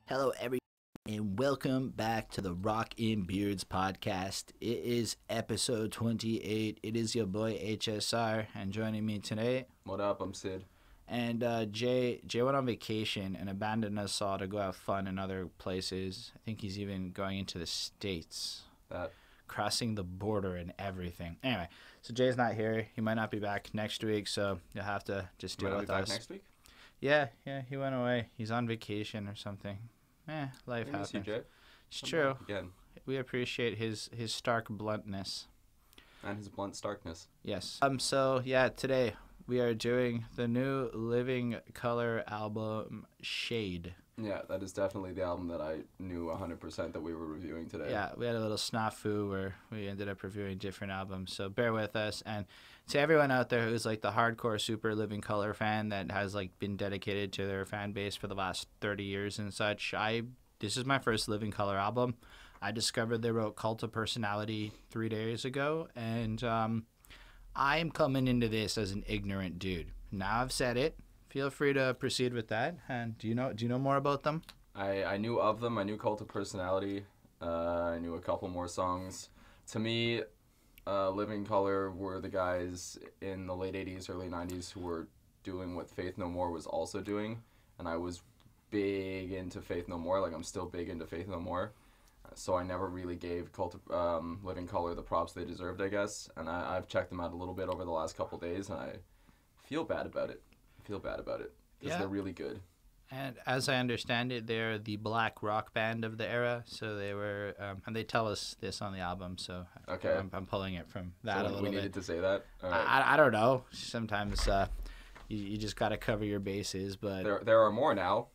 Hello, everyone, and welcome back to the Rock in Beards podcast. It is episode 28. It is your boy HSR, and joining me today. What up? I'm Syd. And Jay went on vacation and abandoned us all to go have fun in other places. I think he's even going into the States. Crossing the border and everything. Anyway, so Jay's not here. He might not be back next week, so you'll have to just deal with us. Back next week? Yeah, he went away. He's on vacation or something. Life happens. You, Jay. It's true. Again. We appreciate his stark bluntness. And his blunt starkness. Yes. So yeah, today we are doing the new Living Colour album, Shade. Yeah, that is definitely the album that I knew 100% that we were reviewing today. Yeah, we had a little snafu where we ended up reviewing different albums, so bear with us. And to everyone out there who's like the hardcore super Living Colour fan that has like been dedicated to their fan base for the last 30 years and such, this is my first Living Colour album. I discovered they wrote Cult of Personality 3 days ago, and I am coming into this as an ignorant dude. Now I've said it. Feel free to proceed with that. And do you know more about them? I knew of them. I knew Cult of Personality. I knew a couple more songs. To me, Living Colour were the guys in the late 80s, early 90s who were doing what Faith No More was also doing. And I was big into Faith No More. Like, I'm still big into Faith No More. So I never really gave Living Colour the props they deserved, I guess. And I've checked them out a little bit over the last couple days, and I feel bad about it. Because they're really good. And as I understand it, they're the black rock band of the era. So they were, and they tell us this on the album. So okay. I'm pulling it from that a little bit. We needed to say that? All right. I don't know. Sometimes you just got to cover your bases. But there are more now.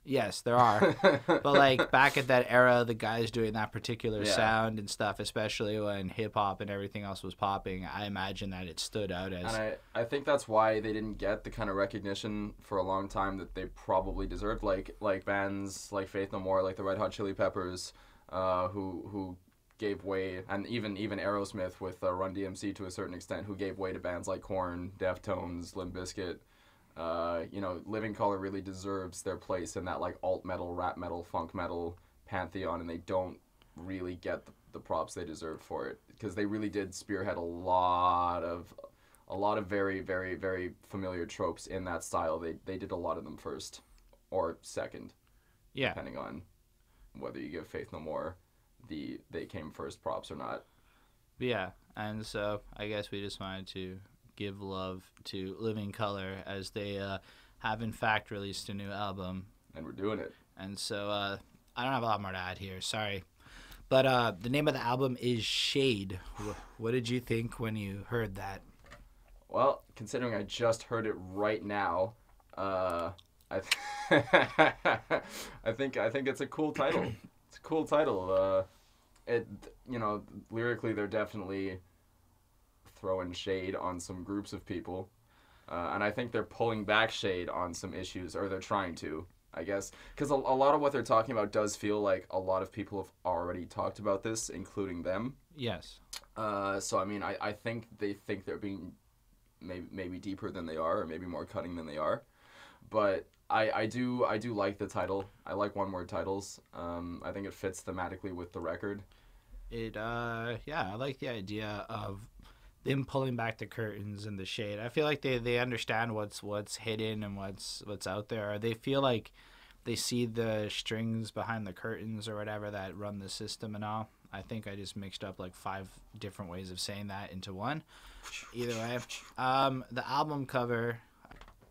Yes, there are. But like back at that era, the guys doing that particular sound and stuff, especially when hip hop and everything else was popping, I imagine that it stood out as. And I think that's why they didn't get the kind of recognition for a long time that they probably deserved. Like bands like Faith No More, like the Red Hot Chili Peppers, who gave way, and even Aerosmith with Run DMC to a certain extent, who gave way to bands like Korn, Deftones, Limp Bizkit. Living Colour really deserves their place in that like alt metal, rap metal, funk metal pantheon, and they don't really get the props they deserve for it, because they really did spearhead a lot of very, very, very familiar tropes in that style. They did a lot of them first or second, depending on whether you give Faith No More they came first props or not. Yeah, and so I guess we just wanted to give love to Living Colour as they have in fact released a new album. And we're doing it. And so I don't have a lot more to add here, sorry. But the name of the album is Shade. What did you think when you heard that? Well, considering I just heard it right now, I think it's a cool title. It's a cool title. Lyrically they're definitely throwing shade on some groups of people, and I think they're pulling back shade on some issues, or they're trying to, I guess, because a lot of what they're talking about does feel like a lot of people have already talked about this, including them. Yes. So I mean, I think they think they're being maybe deeper than they are, or maybe more cutting than they are, but I do like the title. I like one-word titles. I think it fits thematically with the record. I like the idea of them pulling back the curtains and the shade. I feel like they understand what's hidden and what's out there. Or they feel like they see the strings behind the curtains or whatever that run the system and all. I think I just mixed up like 5 different ways of saying that into one. Either way, the album cover.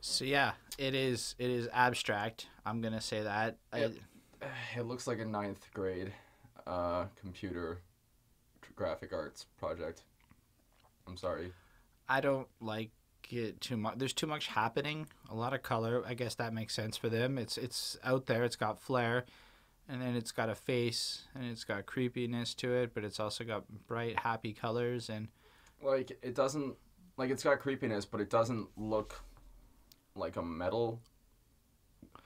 So yeah, it is abstract. I'm gonna say that. It looks like a 9th grade computer graphic arts project. I'm sorry. I don't like it too much. There's too much happening. A lot of color. I guess that makes sense for them. It's out there. It's got flair, and then it's got a face, and it's got creepiness to it. But it's also got bright, happy colors, and like it doesn't like it's got creepiness, but it doesn't look like a metal.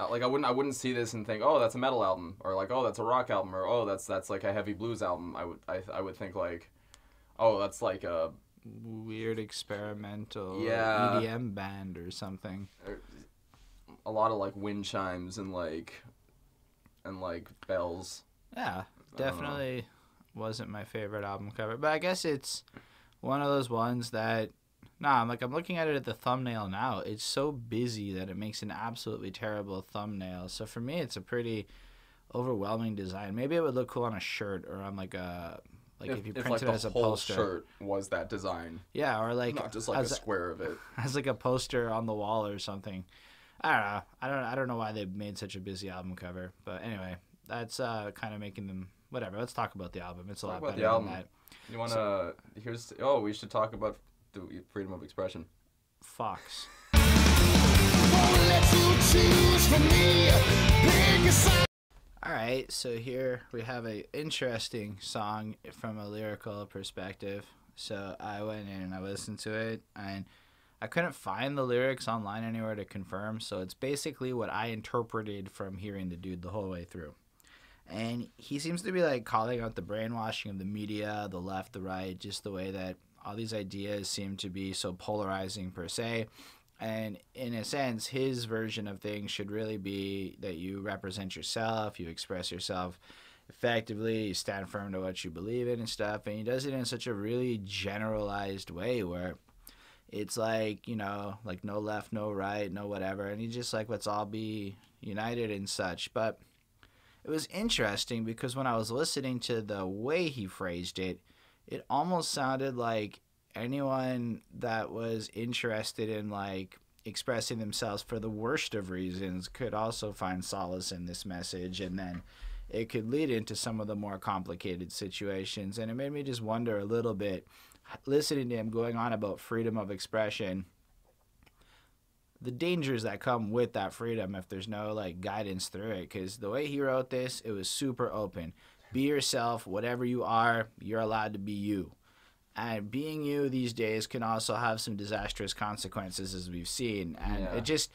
Like I wouldn't see this and think, oh, that's a metal album, or like, oh, that's a rock album, or oh, that's like a heavy blues album. I would think like, oh, that's like a weird experimental EDM band or something. a lot of like wind chimes and bells. Yeah, definitely wasn't my favorite album cover, but I guess it's one of those ones that, I'm looking at it at the thumbnail now. It's so busy that it makes an absolutely terrible thumbnail. So for me, it's a pretty overwhelming design. Maybe it would look cool on a shirt or on like if you print it as a poster. If the whole shirt was that design. Yeah, or like not just like a square of it. As like a poster on the wall or something. I don't know. I don't know why they made such a busy album cover. But anyway, that's kind of making them whatever. Let's talk about the album. It's a lot better than that. You want to we should talk about the freedom of expression. F.O.X. All right, so here we have a interesting song from a lyrical perspective. So I went in and I listened to it, and I couldn't find the lyrics online anywhere to confirm. So it's basically what I interpreted from hearing the dude the whole way through. And he seems to be like calling out the brainwashing of the media, the left, the right, just the way that all these ideas seem to be so polarizing per se. And in a sense, his version of things should really be that you represent yourself, you express yourself effectively, you stand firm to what you believe in and stuff. And he does it in such a really generalized way where it's like, like no left, no right, no whatever. And he's just like, let's all be united and such. But it was interesting because when I was listening to the way he phrased it, it almost sounded like anyone that was interested in like expressing themselves for the worst of reasons could also find solace in this message, and then it could lead into some of the more complicated situations. And it made me just wonder a little bit, listening to him going on about freedom of expression, the dangers that come with that freedom if there's no like guidance through it. Because the way he wrote this, it was super open. Be yourself, whatever you are, you're allowed to be you. And being you these days can also have some disastrous consequences, as we've seen. And it just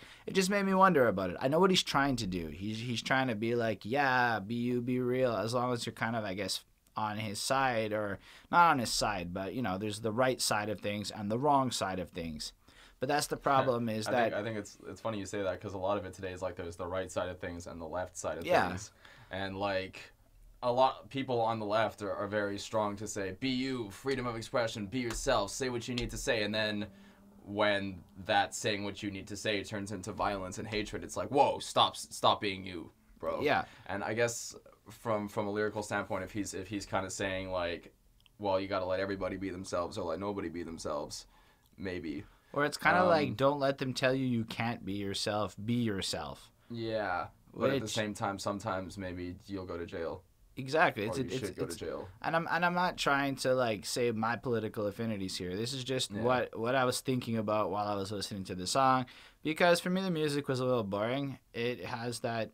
made me wonder about it. I know what he's trying to do. He's trying to be like, yeah, be you, be real, as long as you're kind of, I guess, on his side, or not on his side, but there's the right side of things and the wrong side of things. But that's the problem is I think it's funny you say that, because a lot of it today is like there's the right side of things and the left side of things. And like a lot of people on the left are very strong to say, be you, freedom of expression, be yourself, say what you need to say. And then when that saying what you need to say turns into violence and hatred, it's like, whoa, stop being you, bro. Yeah. And I guess from a lyrical standpoint, if he's kind of saying like, well, you got to let everybody be themselves or let nobody be themselves, maybe. Or it's kind of like, don't let them tell you can't be yourself, be yourself. Yeah. But at the same time, sometimes maybe you'll go to jail. Exactly. You should go to jail. And I'm not trying to like say my political affinities here. This is just what I was thinking about while I was listening to the song, because for me the music was a little boring. It has that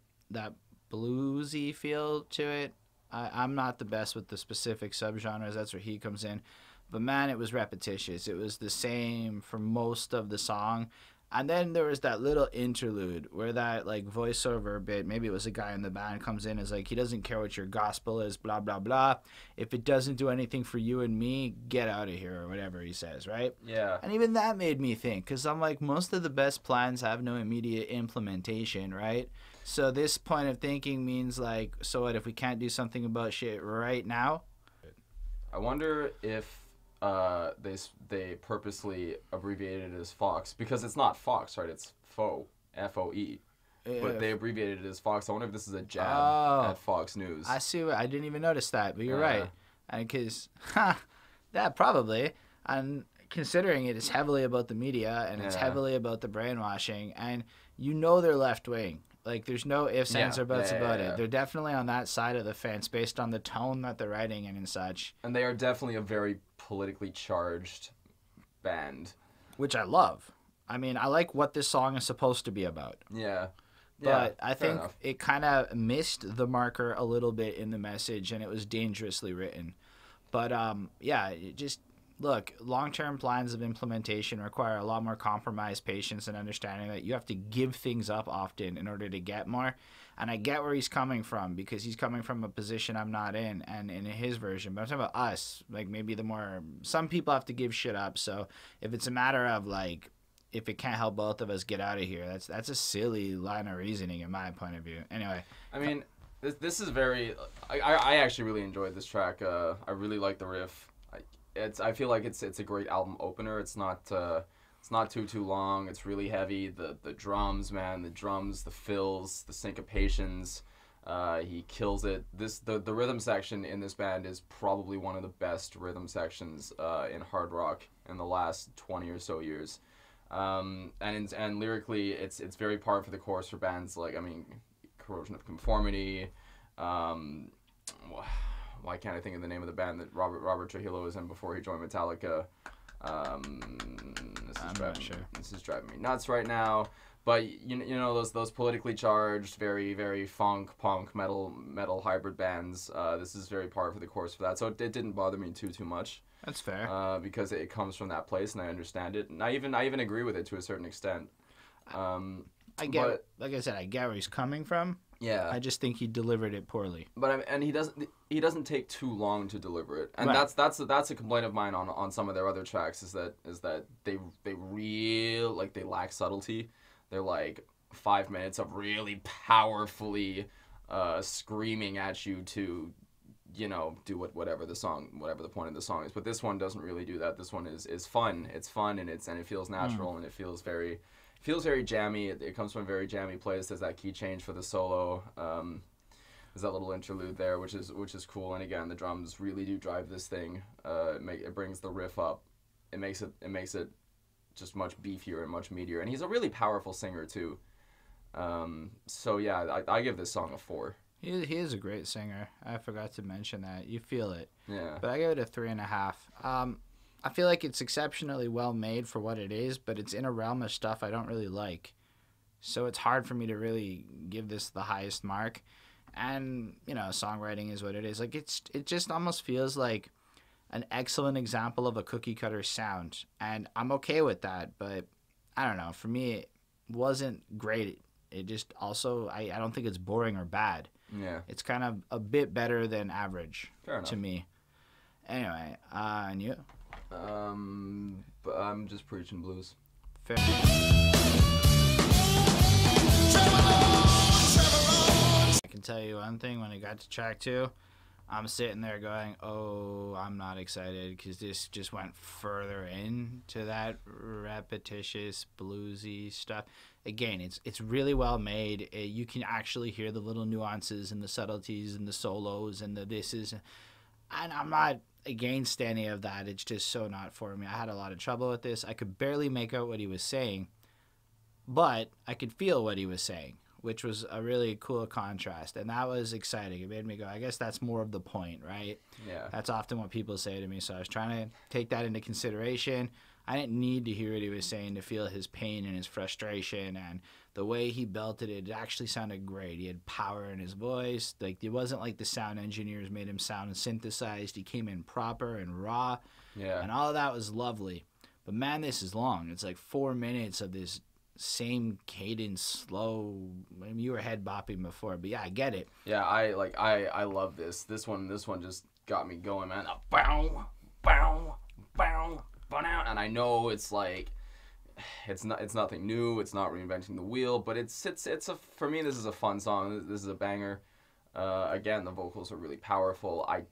bluesy feel to it. I'm not the best with the specific subgenres. That's where he comes in. But man, it was repetitious. It was the same for most of the song. And then there was that little interlude where that like voiceover bit, maybe it was a guy in the band, comes in and is like, he doesn't care what your gospel is, blah, blah, blah. If it doesn't do anything for you and me, get out of here, or whatever he says, right? Yeah. And even that made me think, because I'm like, most of the best plans have no immediate implementation, right? So this point of thinking means like, so what if we can't do something about shit right now? I wonder if they purposely abbreviated it as F.O.X, because it's not F.O.X, right? It's F.O. F-O-E. But they abbreviated it as F.O.X. I wonder if this is a jab at F.O.X News. I see. I didn't even notice that, but you're right. And because, that probably, and considering it is heavily about the media and it's heavily about the brainwashing, and they're left wing. Like, there's no ifs, ands, or buts about it. They're definitely on that side of the fence based on the tone that they're writing in and such. And they are definitely a very politically charged band. Which I love. I mean, I like what this song is supposed to be about. Yeah. But I think it kind of missed the marker a little bit in the message, and it was dangerously written. But, look, long-term plans of implementation require a lot more compromise, patience, and understanding that you have to give things up often in order to get more. And I get where he's coming from, because he's coming from a position I'm not in, and in his version. But I'm talking about us. Like, maybe some people have to give shit up. So if it's a matter of, like, if it can't help both of us, get out of here. That's a silly line of reasoning in my point of view. Anyway, I mean, this is very. I actually really enjoyed this track. I really like the riff. I feel like it's a great album opener. It's not too long. It's really heavy. The drums, man, the drums, the fills, the syncopations. He kills it. The rhythm section in this band is probably one of the best rhythm sections in hard rock in the last 20 or so years. And lyrically, it's very par for the course for bands like, I mean, Corrosion of Conformity. Why can't I think of the name of the band that Robert Trujillo was in before he joined Metallica? This is driving me nuts right now. But you know those politically charged, very very funk, punk, metal hybrid bands. This is very par for the course for that. So it didn't bother me too much. That's fair. Because it comes from that place and I understand it, and I even agree with it to a certain extent. I get, like I said, I get where he's coming from. Yeah. I just think he delivered it poorly. But and he doesn't take too long to deliver it, and right. that's a complaint of mine on some of their other tracks is that they they lack subtlety. They're like 5 minutes of really powerfully screaming at you to, do whatever the point of the song is. But this one doesn't really do that. This one is fun. It's fun and it feels natural and it feels very jammy. It comes from a very jammy place. There's that key change for the solo. There's that little interlude there, which is cool. And again, the drums really do drive this thing. It brings the riff up. It makes it just much beefier and much meatier. And he's a really powerful singer too. So yeah, I give this song a 4. He is a great singer. I forgot to mention that. You feel it. Yeah. But I give it a 3.5. I feel like it's exceptionally well made for what it is, but it's in a realm of stuff I don't really like. So it's hard for me to really give this the highest mark. And, songwriting is what it is. Like it just almost feels like an excellent example of a cookie cutter sound. And I'm okay with that, but I don't know. For me, it wasn't great. It just also, I don't think it's boring or bad. Yeah. It's kind of a bit better than average to me. Anyway, and you? But I'm just Preachin Blues. Fair. I can tell you one thing, when I got to track 2, I'm sitting there going, oh, I'm not excited, because this just went further into that repetitious, bluesy stuff. Again, it's really well made. You can actually hear the little nuances and the subtleties and the solos and the thises. And I'm not against any of that. It's just so not for me. I had a lot of trouble with this. I could barely make out what he was saying, but I could feel what he was saying, which was a really cool contrast, and that was exciting. It made me go, I guess that's more of the point, right? Yeah. That's often what people say to me, so I was trying to take that into consideration. I didn't need to hear what he was saying to feel his pain and his frustration, and the way he belted it actually sounded great. He had power in his voice. Like, it wasn't like the sound engineers made him sound synthesized. He came in proper and raw, and all of that was lovely. But man, this is long. It's like 4 minutes of this same cadence, slow. I mean, you were head bopping before, but yeah, I get it. Yeah, I love this. This one just got me going, man. Bow, bow, bow, bow, and I know it's like it's nothing new. It's not reinventing the wheel, but it's a, for me, this is a fun song. This is a banger. Again, the vocals are really powerful. I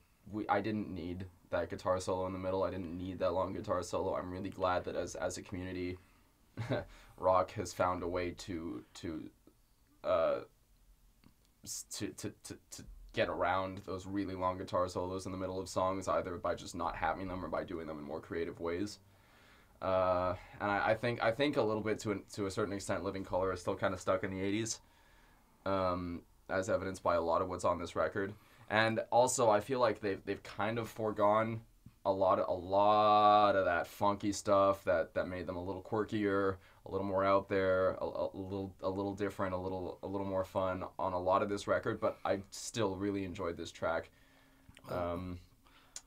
didn't need that guitar solo in the middle. I didn't need that long guitar solo. I'm really glad that as a community, rock has found a way to get around those really long guitar solos in the middle of songs, either by just not having them or by doing them in more creative ways. And I think a little bit to a certain extent, Living Colour is still kind of stuck in the 80s, as evidenced by a lot of what's on this record. And also, I feel like they've kind of foregone a lot of that funky stuff that made them a little quirkier, a little more out there, a little different, a little more fun on a lot of this record. But I still really enjoyed this track.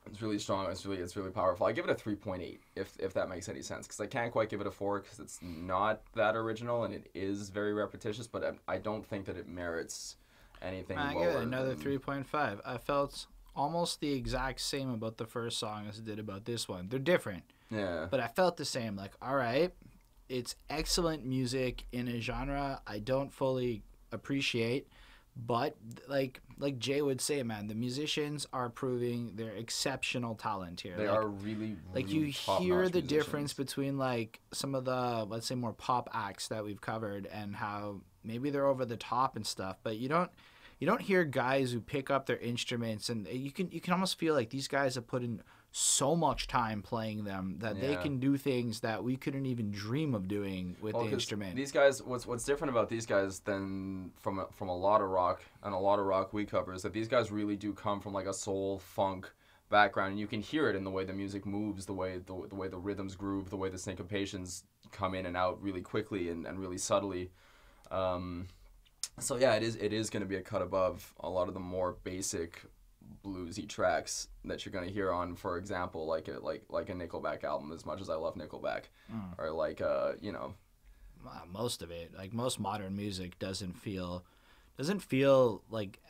It's really strong. It's really powerful. I give it a 3.8 if that makes any sense, because I can't quite give it a 4 because it's not that original and it is very repetitious. But I don't think that it merits anything. I give it another 3.5. I felt almost the exact same about the first song as I did about this one. They're different. Yeah. But I felt the same. Like, all right, it's excellent music in a genre I don't fully appreciate, but like Jay would say, man, the musicians are proving their exceptional talent here. They are really, like really you top-notch hear the musicians. difference between like some of the, let's say, more pop acts that we've covered and how maybe they're over the top and stuff, but you don't hear guys who pick up their instruments, and you can almost feel like these guys have put in so much time playing them that they can do things that we couldn't even dream of doing with the instrument. These guys, what's different about these guys than from a lot of rock and a lot of rock we cover is that these guys really do come from like a soul funk background, and you can hear it in the way the music moves, the way the rhythms groove, the way the syncopations come in and out really quickly and really subtly. So yeah, it is going to be a cut above a lot of the more basic bluesy tracks that you're going to hear on, for example, like a Nickelback album. As much as I love Nickelback, or like most of it, like most modern music, doesn't feel like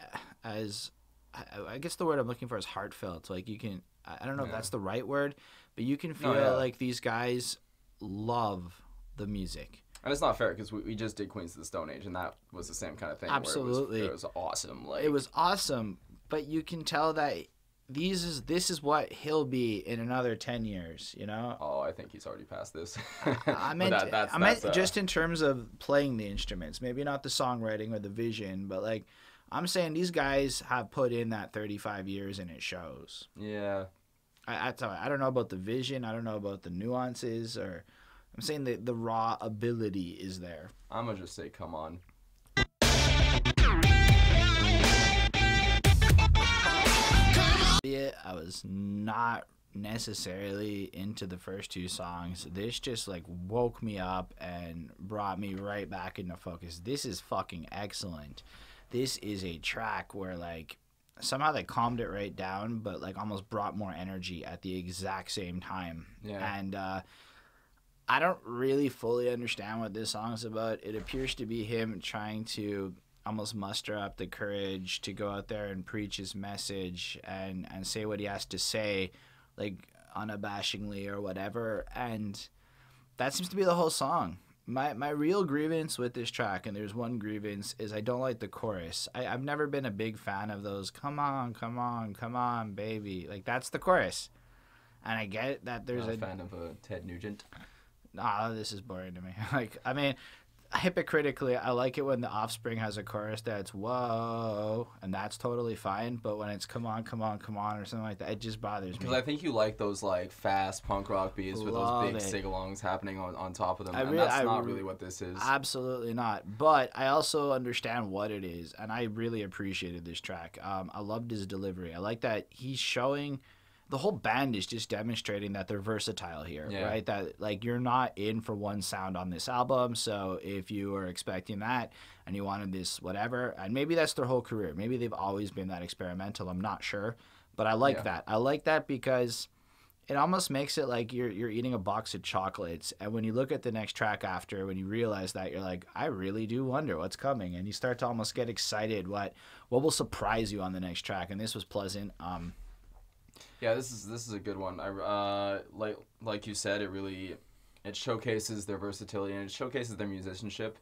as, I guess the word I'm looking for is heartfelt. Like you can, I don't know if that's the right word, but you can feel like these guys love the music. And it's not fair because we just did Queens of the Stone Age, and that was the same kind of thing. Absolutely, where it was awesome. Like, it was awesome, but you can tell that this is what he'll be in another 10 years. You know? Oh, I think he's already past this. I meant just in terms of playing the instruments, maybe not the songwriting or the vision, but like I'm saying, these guys have put in that 35 years, and it shows. Yeah. I don't know about the vision. I don't know about the nuances, or I'm saying that the raw ability is there. I'm going to just say, come on. Yeah, I was not necessarily into the first two songs. This just like woke me up and brought me right back into focus. This is fucking excellent. This is a track where like somehow they calmed it right down, but like almost brought more energy at the exact same time. Yeah. And I don't really fully understand what this song's about. It appears to be him trying to almost muster up the courage to go out there and preach his message and say what he has to say, like unabashingly or whatever. And that seems to be the whole song. My real grievance with this track, and there's one grievance, is I don't like the chorus. I've never been a big fan of those, come on, come on, come on, baby. Like, that's the chorus. And I get that there's a fan of Ted Nugent. Nah, this is boring to me. Like, I mean, hypocritically, I like it when the Offspring has a chorus that's whoa, and that's totally fine. But when it's come on, come on, come on, or something like that, it just bothers me. Because I think you like those like fast punk rock beats with those big sing-alongs happening on top of them, and that's not really what this is. Absolutely not. But I also understand what it is, and I really appreciated this track. I loved his delivery. I like that he's showing. The whole band is just demonstrating that they're versatile here, right? That like you're not in for one sound on this album, so if you were expecting that and you wanted this whatever, and maybe that's their whole career, maybe they've always been that experimental, I'm not sure, but I like that. I like that because it almost makes it like you're eating a box of chocolates, and when you look at the next track after, when you realize that, you're like, I really do wonder what's coming, and you start to almost get excited what will surprise you on the next track, and this was pleasant. Yeah, this is a good one. Like you said, it showcases their versatility and it showcases their musicianship.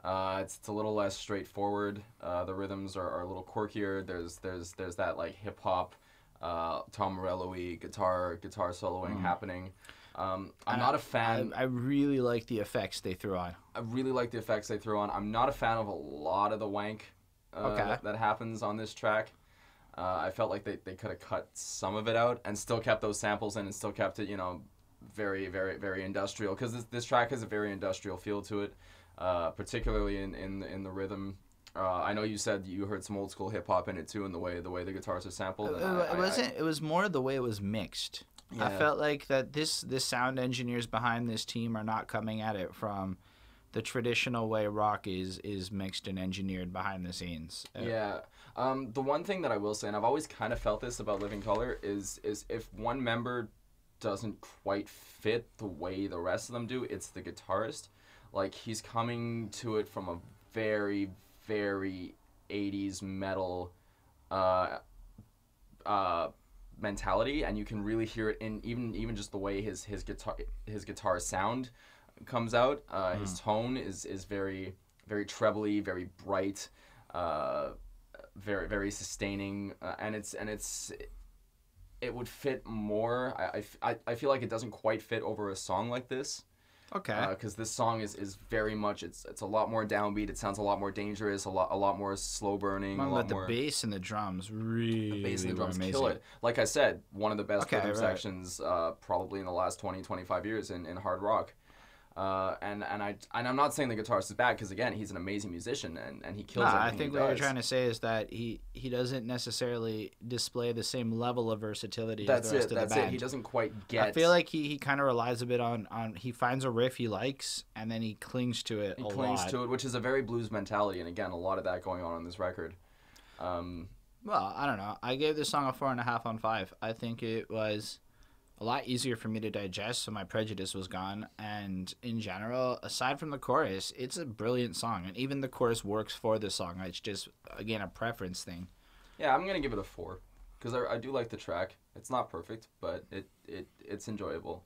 It's a little less straightforward. The rhythms are a little quirkier. There's that like hip hop, Tom Morello-y guitar soloing happening. I'm not a fan. I really like the effects they threw on. I'm not a fan of a lot of the wank that happens on this track. I felt like they could have cut some of it out and still kept those samples in and still kept it, very, very, very industrial. Because this track has a very industrial feel to it, particularly in the rhythm. I know you said you heard some old school hip hop in it too, in the way the guitars are sampled. It was more the way it was mixed. Yeah. I felt like that this sound engineers behind this team are not coming at it from the traditional way rock is mixed and engineered behind the scenes. Yeah. The one thing that I will say, and I've always kind of felt this about Living Colour, is if one member doesn't quite fit the way the rest of them do, it's the guitarist. Like, he's coming to it from a very, very 80s metal mentality, and you can really hear it in even just the way his guitar sound. comes out. His tone is very, very trebly, very bright, very, very sustaining, and it would fit more. I feel like it doesn't quite fit over a song like this. Okay. Because this song is very much, it's a lot more downbeat. It sounds a lot more dangerous, a lot more slow burning. But the bass and the drums really, the bass and the drums amazing. kill it. Like I said, one of the best rhythm sections probably in the last 20-25 years in hard rock. And I'm not saying the guitarist is bad, because again, he's an amazing musician and he kills everything I think he what does. you're trying to say is that he doesn't necessarily display the same level of versatility as the rest of the band. That's it. He doesn't quite get. I feel like he kind of relies a bit on he finds a riff he likes and then he clings to it. He clings to it, which is a very blues mentality, and again, a lot of that going on this record. Well, I don't know. I gave this song a 4.5 on 5. I think it was a lot easier for me to digest, so my prejudice was gone. And in general, aside from the chorus, it's a brilliant song. And even the chorus works for the song. It's just, again, a preference thing. Yeah, I'm going to give it a 4. Because I do like the track. It's not perfect, but it's enjoyable.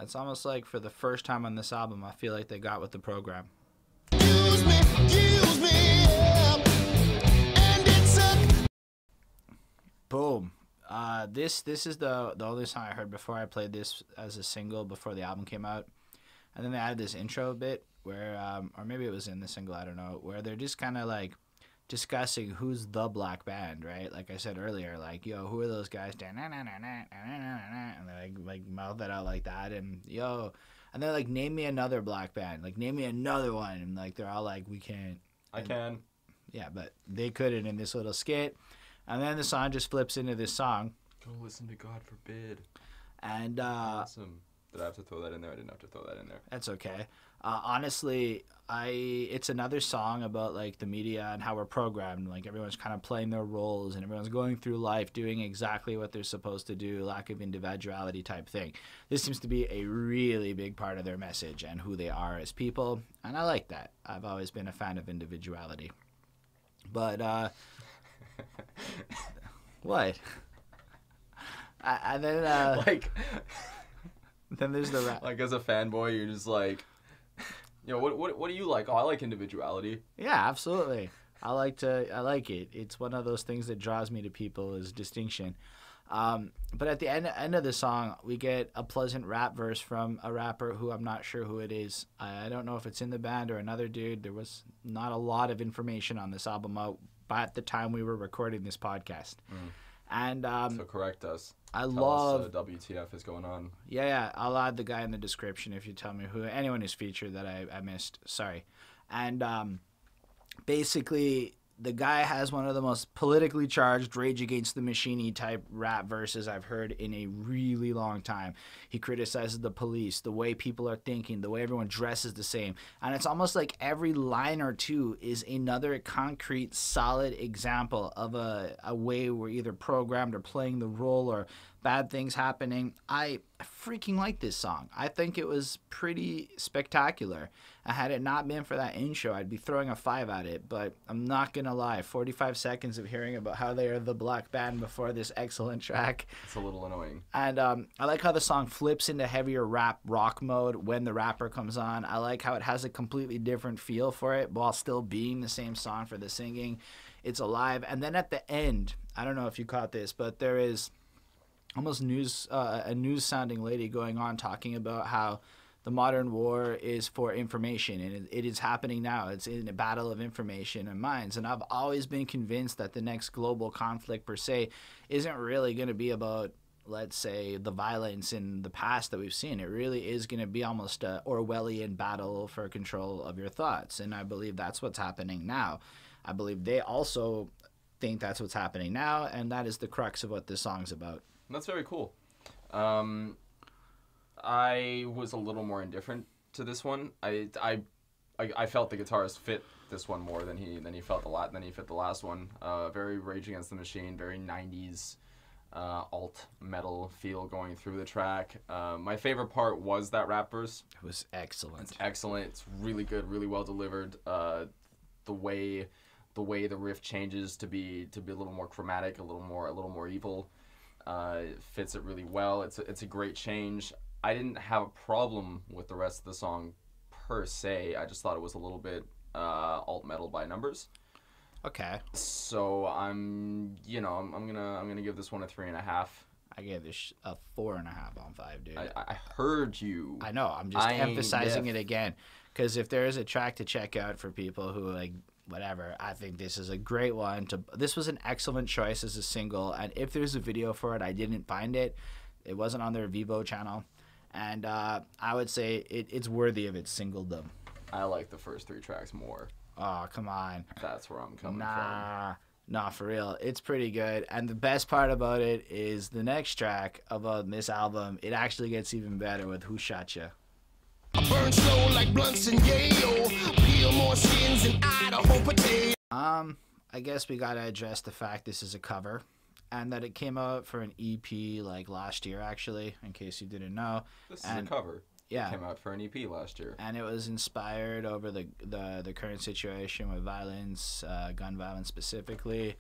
It's almost like for the first time on this album, I feel like they got with the program. Use me up, and it's a... Boom. This is the only song I heard before. I played this as a single before the album came out, and then they added this intro bit where, or maybe it was in the single, I don't know, where they're just kind of like discussing who's the black band, right? Like I said earlier, like, yo, who are those guys? And they like mouth that out like that, and yo, and they're like, name me another black band, like name me another one, and like they're all like, we can't. I can. Yeah, but they couldn't in this little skit. And then the song just flips into this song. Go listen to God Forbid. And awesome. Did I have to throw that in there? I didn't have to throw that in there. That's okay. Honestly, it's another song about like the media and how we're programmed. Like everyone's kind of playing their roles and everyone's going through life doing exactly what they're supposed to do, lack of individuality type thing. This seems to be a really big part of their message and who they are as people. And I like that. I've always been a fan of individuality. But what? And then like, then there's the rap. Like as a fanboy, you're just like, you know, what do you like? Oh, I like individuality. Yeah, absolutely. I like it. It's one of those things that draws me to people is distinction. But at the end of the song, we get a pleasant rap verse from a rapper who I'm not sure who it is. I don't know if it's in the band or another dude. There was not a lot of information on this album out by the time we were recording this podcast. And so correct us. Tell us WTF is going on. Yeah, I'll add the guy in the description if you tell me who anyone who's featured that I missed. Sorry. And basically, the guy has one of the most politically charged Rage Against the Machine-y type rap verses I've heard in a really long time. He criticizes the police, the way people are thinking, the way everyone dresses the same. And it's almost like every line or two is another concrete, solid example of a way we're either programmed or playing the role or bad things happening. I freaking like this song. I think it was pretty spectacular. Had it not been for that intro, I'd be throwing a 5 at it, but I'm not gonna lie, 45 seconds of hearing about how they are the black band before this excellent track. It's a little annoying. And I like how the song flips into heavier rap rock mode when the rapper comes on. I like how it has a completely different feel for it while still being the same song for the singing. It's alive. And then at the end, I don't know if you caught this, but there is almost a news sounding lady going on talking about how the modern war is for information, and it is happening now. It's in a battle of information and minds. And I've always been convinced that the next global conflict per se isn't really going to be about, let's say, the violence in the past that we've seen. It really is going to be almost a Orwellian battle for control of your thoughts. And I believe that's what's happening now. I believe they also think that's what's happening now, and that is the crux of what this song's about. That's very cool. I was a little more indifferent to this one. I felt the guitarist fit this one more than he fit the last one. Very Rage Against the Machine, very 90s alt metal feel going through the track. My favorite part was that rap verse. It was excellent. It's excellent. It's really good, really well delivered. The way the riff changes to be a little more chromatic, a little more evil. Fits it really well. It's a great change. I didn't have a problem with the rest of the song per se. I just thought it was a little bit alt metal by numbers. Okay. So I'm gonna give this one a 3.5. I gave this a 4.5 on 5, dude. I heard you. I know. I'm just emphasizing it again, because if there is a track to check out for people who like whatever, I think this is a great one. This was an excellent choice as a single, and if there's a video for it, I didn't find it. It wasn't on their Vivo channel, and I would say it's worthy of its singledom. I like the first 3 tracks more. Oh, come on. That's where I'm coming from. Nah, for real. It's pretty good. And the best part about it is the next track about this album, it actually gets even better with Who Shot Ya. I burn slow like blunts in Yale. Peel more skins than Idaho potato. I guess we gotta address the fact this is a cover, and that it came out for an EP like last year, actually, in case you didn't know. This is a cover. Yeah. It came out for an EP last year. And it was inspired over the current situation with violence, gun violence specifically.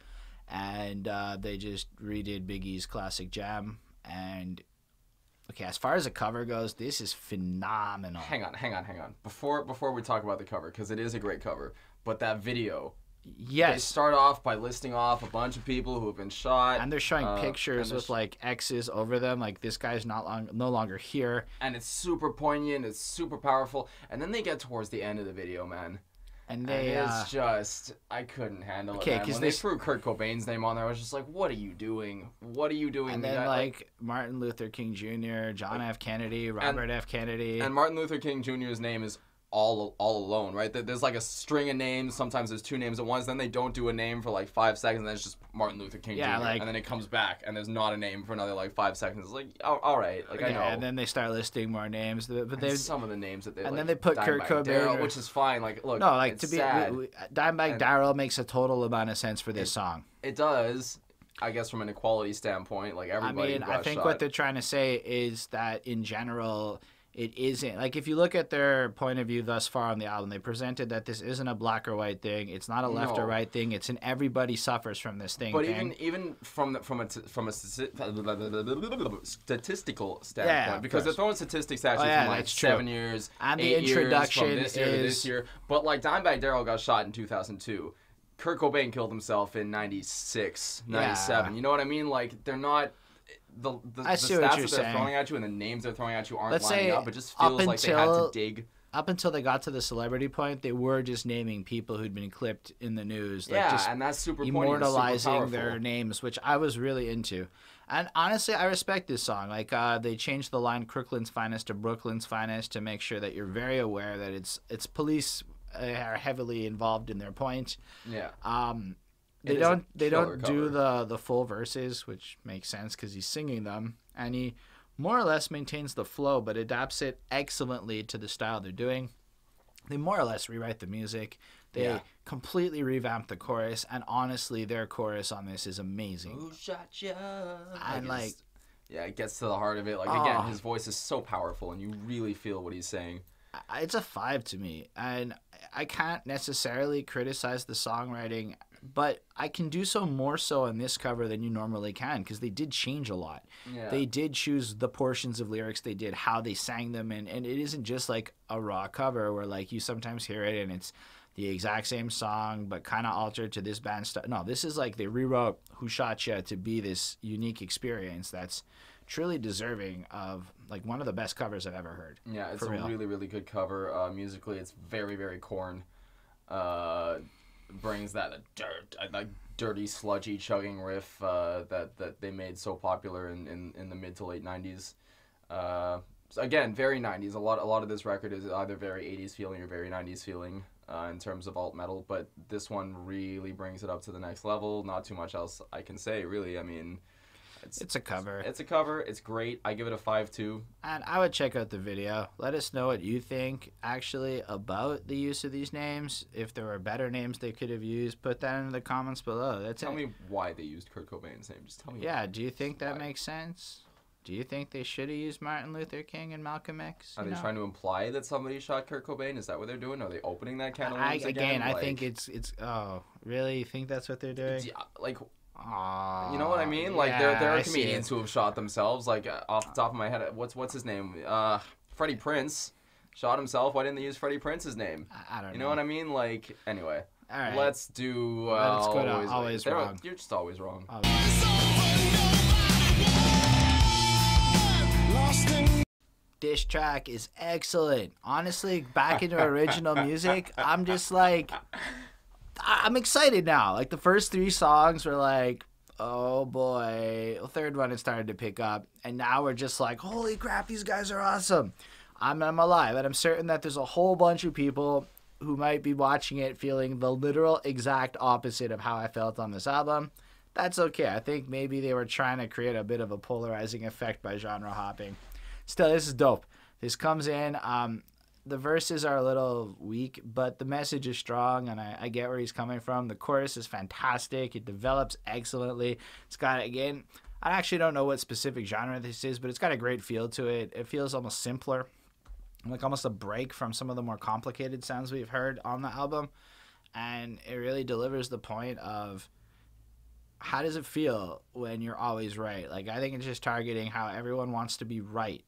And they just redid Biggie's classic Jam. And, okay, as far as the cover goes, this is phenomenal. Hang on. Before we talk about the cover, because it is a great cover, but that video... Yes. They start off by listing off a bunch of people who have been shot. And they're showing pictures with, like, X's over them. Like, this guy's no longer here. And it's super poignant. It's super powerful. And then they get towards the end of the video, man. And it's just... I couldn't handle it, man. When they threw Kurt Cobain's name on there, I was just like, what are you doing? What are you doing? And then, like, Martin Luther King Jr., John F. Kennedy, Robert F. Kennedy. And Martin Luther King Jr.'s name is... all alone, right? There's like a string of names. Sometimes there's 2 names at once. Then they don't do a name for like 5 seconds. And then it's just Martin Luther King Jr. Like, and then it comes back and there's not a name for another like 5 seconds. It's like, oh, all right, like I know. And then they start listing more names, but they some of the names that they and like, then they put Kurt Cobain, which is fine. Like, look, no, like it's to be sad. Dimebag Darrell makes a total amount of sense for this song. It does. I guess from an equality standpoint, like everybody. I think what they're trying to say is that in general. It isn't. Like, if you look at their point of view thus far on the album, they presented that this isn't a black or white thing. It's not a left or right thing. It's an everybody suffers from this thing. But even from a statistical standpoint, because they're throwing statistics at you from like 7 years, and 8 the introduction years, from this year to this year. But like Dimebag Darrell got shot in 2002. Kurt Cobain killed himself in 96, 97. Yeah. You know what I mean? Like, they're not... The stats that they're throwing at you and the names they're throwing at you aren't lining up. It just feels like they had to dig. Up until they got to the celebrity point, they were just naming people who'd been clipped in the news. Like, yeah, and that's super immortalizing their names, which I was really into. And honestly, I respect this song. Like, they changed the line "Crooklyn's finest" to "Brooklyn's finest" to make sure that you're very aware that it's police are heavily involved in their point. Yeah. They don't do the full verses, which makes sense because he's singing them, and he more or less maintains the flow, but adapts it excellently to the style they're doing. They more or less rewrite the music. They completely revamp the chorus, and honestly, their chorus on this is amazing. Who shot ya? And it gets to the heart of it. Like again, his voice is so powerful, and you really feel what he's saying. It's a 5 to me, and I can't necessarily criticize the songwriting. But I can do so more so on this cover than you normally can because they did change a lot. Yeah. They did choose the portions of lyrics they did, how they sang them, and it isn't just like a raw cover where like you sometimes hear it and it's the exact same song but kind of altered to this band stuff. No, this is like they rewrote Who Shot Ya to be this unique experience that's truly deserving of like one of the best covers I've ever heard. Yeah, it's a really, really good cover. Musically, it's very, very Korn. Brings that dirty, sludgy, chugging riff that they made so popular in the mid to late 90s. So again, very 90s. A lot of this record is either very 80s feeling or very 90s feeling in terms of alt metal, but this one really brings it up to the next level. Not too much else I can say, really. I mean... It's a cover. It's a cover. It's great. I give it a 5 too. And I would check out the video. Let us know what you think actually about the use of these names. If there were better names they could have used, put that in the comments below. Tell me why they used Kurt Cobain's name. Just tell me. Yeah, do you think that makes sense? Do you think they should have used Martin Luther King and Malcolm X? Are they trying to imply that somebody shot Kurt Cobain? Is that what they're doing? Are they opening that can of worms again? I think it's. Oh, really? You think that's what they're doing? Like. You know what I mean? Like there are comedians who have shot themselves. Like off the top of my head, what's his name? Freddie Prinze. shot himself. Why didn't they use Freddie Prince's name? I don't know. You know what I mean? Like, anyway. All right. Let's do Let's go to Always Wrong. You're just always wrong. Dish track is excellent. Honestly, back into original music, I'm just like, I'm excited now. Like, the first 3 songs were like, oh boy. The third one, it started to pick up. And now we're just like, holy crap, these guys are awesome. I'm alive. And I'm certain that there's a whole bunch of people who might be watching it feeling the literal exact opposite of how I felt on this album. That's okay. I think maybe they were trying to create a bit of a polarizing effect by genre hopping. Still, this is dope. This comes in. The verses are a little weak, but the message is strong, and I get where he's coming from. The chorus is fantastic. It develops excellently. It's got, again, I actually don't know what specific genre this is, but it's got a great feel to it. It feels almost simpler, like almost a break from some of the more complicated sounds we've heard on the album. And it really delivers the point of, how does it feel when you're always right? Like, I think it's just targeting how everyone wants to be right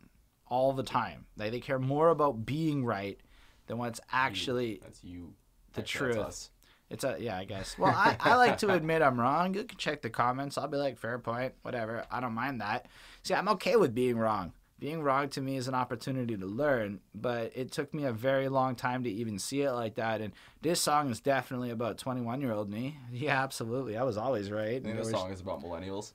all the time. Like, they care more about being right than what's actually That's you. the That's truth. us. It's yeah, I guess. Well, I like to admit I'm wrong. You can check the comments. I'll be like, fair point, whatever. I don't mind that. See, I'm okay with being wrong. Being wrong to me is an opportunity to learn, but it took me a very long time to even see it like that. And this song is definitely about 21-year-old me. Yeah, absolutely. I was always right. I think this song is about millennials.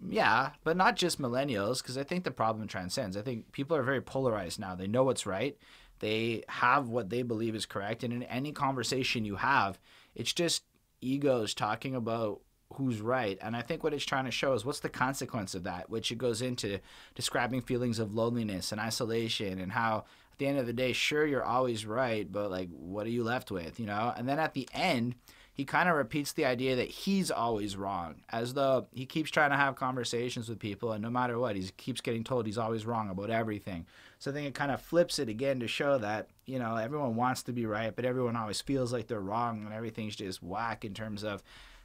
Yeah, but not just millennials, because I think the problem transcends. I think people are very polarized now. They know what's right. They have what they believe is correct. And in any conversation you have, it's just egos talking about who's right. And I think what it's trying to show is what's the consequence of that, which it goes into describing feelings of loneliness and isolation, and how at the end of the day, sure, you're always right, but like, what are you left with, you know? And then at the end, he kind of repeats the idea that he's always wrong, as though he keeps trying to have conversations with people, and no matter what, he keeps getting told he's always wrong about everything. So I think it kind of flips it again to show that, you know, everyone wants to be right, but everyone always feels like they're wrong, and everything's just whack in terms of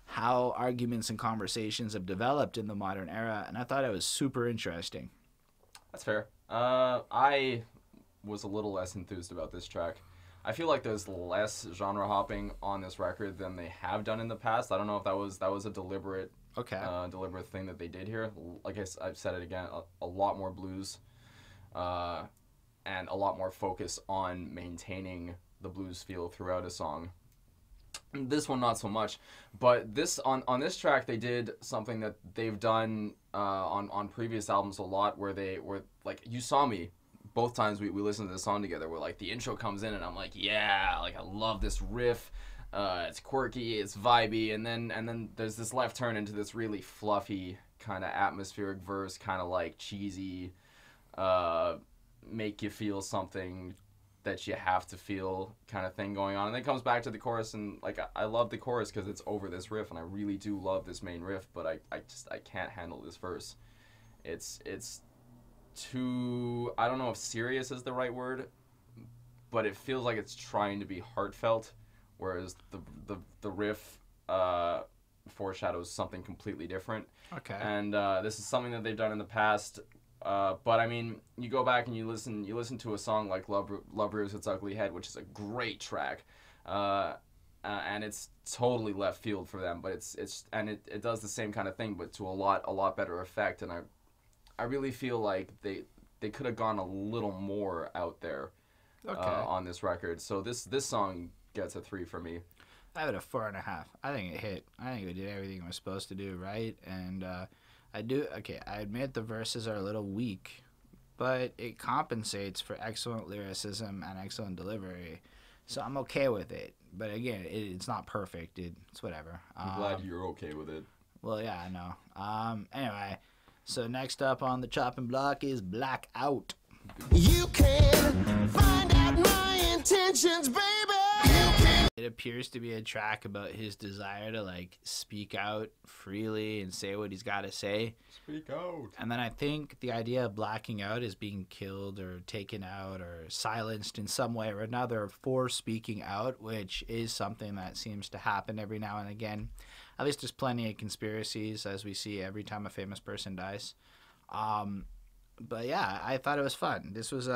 how arguments and conversations have developed in the modern era. And I thought it was super interesting. That's fair. I was a little less enthused about this track. I feel like there's less genre hopping on this record than they have done in the past. I don't know if that was a deliberate deliberate thing that they did here. Like I've said it again, a lot more blues, and a lot more focus on maintaining the blues feel throughout a song. This one not so much, but this on this track they did something that they've done on previous albums a lot, where they were like, You Saw Me. Both times we listened to the song together, where like the intro comes in and I'm like, yeah, like I love this riff. It's quirky, it's vibey, and then there's this left turn into this really fluffy kind of atmospheric verse, kind of like cheesy, make you feel something that you have to feel kind of thing going on. And then it comes back to the chorus, and like I love the chorus because it's over this riff, and I really do love this main riff, but I can't handle this verse. It's too, I don't know if serious is the right word, but it feels like it's trying to be heartfelt, whereas the riff foreshadows something completely different. Okay. And this is something that they've done in the past. But I mean, you go back and you listen to a song like Love Rears Its Ugly Head, which is a great track, and it's totally left field for them. But it does the same kind of thing, but to a lot better effect. And I really feel like they could have gone a little more out there on this record. So this song gets a 3 for me. I have it a 4.5. I think it hit. I think it did everything it was supposed to do right, and I admit the verses are a little weak, but it compensates for excellent lyricism and excellent delivery, so I'm okay with it. But again, it's not perfect. It's whatever. I'm glad you're okay with it. Well, yeah, I know. Anyway, so next up on the chopping block is Blak Out. You can find out my intentions, baby. It appears to be a track about his desire to like speak out freely and say what he's got to say. Speak out. And then I think the idea of blacking out is being killed or taken out or silenced in some way or another for speaking out, which is something that seems to happen every now and again. At least there's plenty of conspiracies, as we see every time a famous person dies. But yeah, I thought it was fun. This was